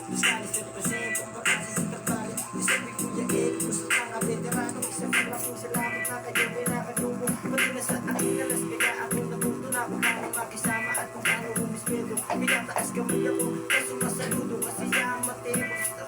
Discali sa presento, kapasa sa trabaho. Isabi Kuya Ed, gusto mga veterano. Isang malaking salamat na kayo may nakatulong. Pati na sa aking alas, kaya ako natuto na kung paano makisama at kung paano humispedo. Pinataas kamay ako, kaso masaludo kasi yamate.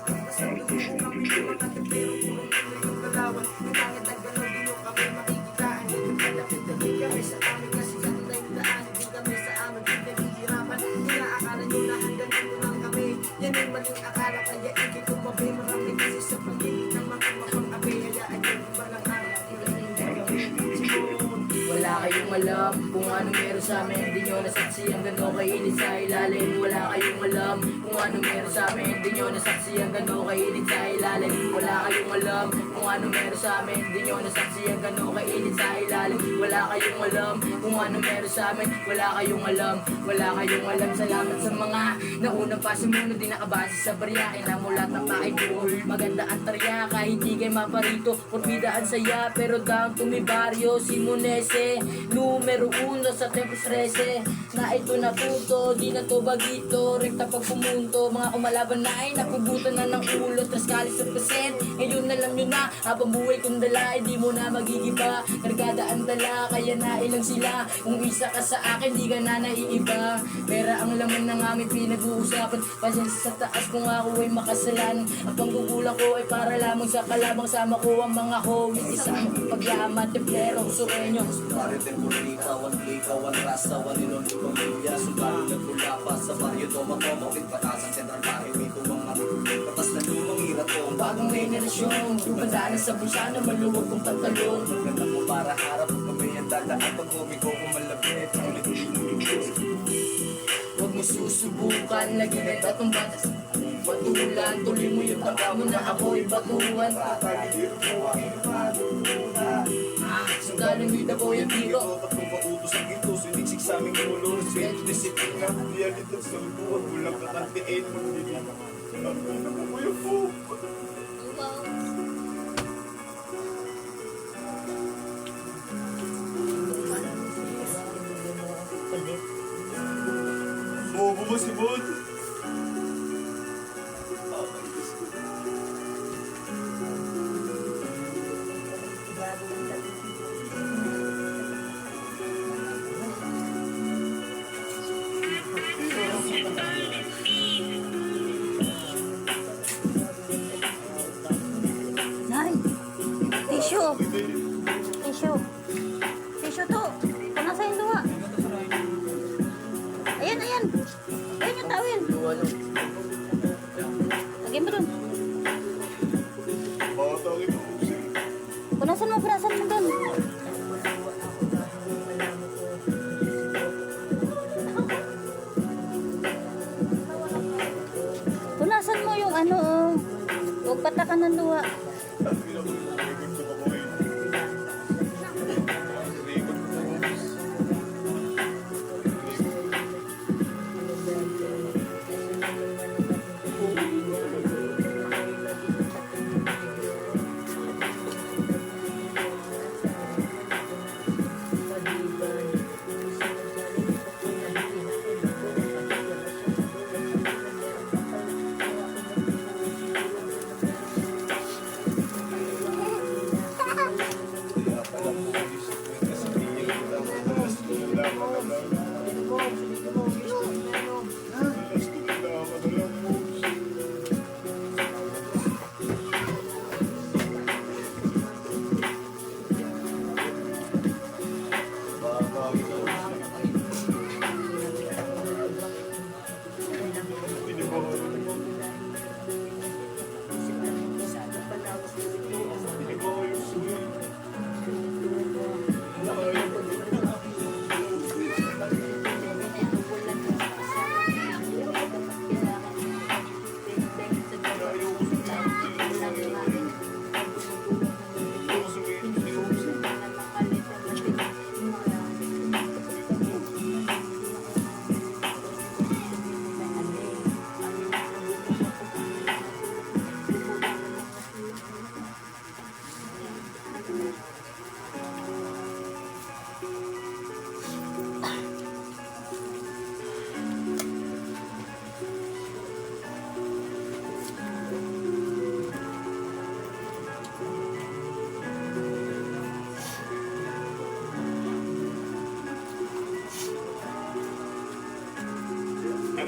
Basta tulungan kami ng mga tepero, puro tuloy yung galawan. Yung langit ang galaw, di nyo kami makikitaan. Yung malapit na din kami sa amin kasi ganun na yung daan. Hindi kami sa amin, di naghihirapan. Inaakala nyo na hanggang dito lang kami. Yan ay maling akala, kaya ikit tumabi. Marami kasi sa paligid ng mga mapang-abe. Hayaan nyo balang araw, ilayin din kami. Wala kayong alam kung ano meron sa amin. Di nyo nasaksi ang gano'n kainit sa ilalim. Wala kayong alam kung ano meron sa amin. Di nyo nasaksi ang gano'n kainit sa ilalim. Wala kayong alam kung ano meron sa amin. Di nyo nasaksi ang gano'n kainit sa ilalim. Wala kayong alam kung ano meron sa amin. Wala kayong alam, wala kayong alam. Salamat sa mga naunang pasimuno. Di nakabase sa baryain na mulat ng pakibuol. Maganda ang tarya kahit di kayo maparito. Porbida ang saya pero down to mi barrio Simonese. Numero 1 sa Tempos 13. Na ito na puto, di na to bagito. Rekta pag pumunto, mga kumalaban na ay napugutan na ng ulo. Traskalis sa present, ngayon alam nyo na. Habang buhay kong dala, di mo na magigiba. Kargada ang dala, kaya na ilang sila. Kung isa ka sa akin, di ka na naiiba. Pera ang laman ng aming pinag-uusapan. Pasensya sa taas kung ako ay makasalan. Ang panggugulang ko ay para lamang sa kalabang. Sama ko ang mga homies, isama ko pagyaman. Templero, sureño. Barrio temporita, ikaw ang rasa, waninon yung pamilya. Subalit nagmula pa sa barrio Tomato, patasan Central Barrio, ito ang matutulog. Patas na lumang hirap ko. Ang bagong henerasyon, tumanda na sa bulsa na maluwag kong pantalon. Maganda mo para harap mo kami ang dadaan. Pag umiko kung malapit, ulit-ulit. Huwag mo susubukan, lagi na tatong batas. Patulan, tuloy mo yung tangka mo na ako'y batuan. Sandalan dito ko yung tiro. Ba't kung mautos ang ito, siniksik sa aming ulo. Respeto, disiplina, realit at sa lubuan. Walang kakantiin, magbibigyan. Ako na po kayo po. Bobo mo si Bon. Nay, tissue. Tissue. Tissue to. Kung sa yung duwa. Ayan, ayan. Ayan yung tao yan. Lagyan mo dun. Bakit ako ito? Punasan mo dun. Punasan mo yung ano, oh. Huwag patakan ng duwa.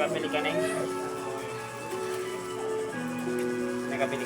Nakabili ka na yun. Nakabili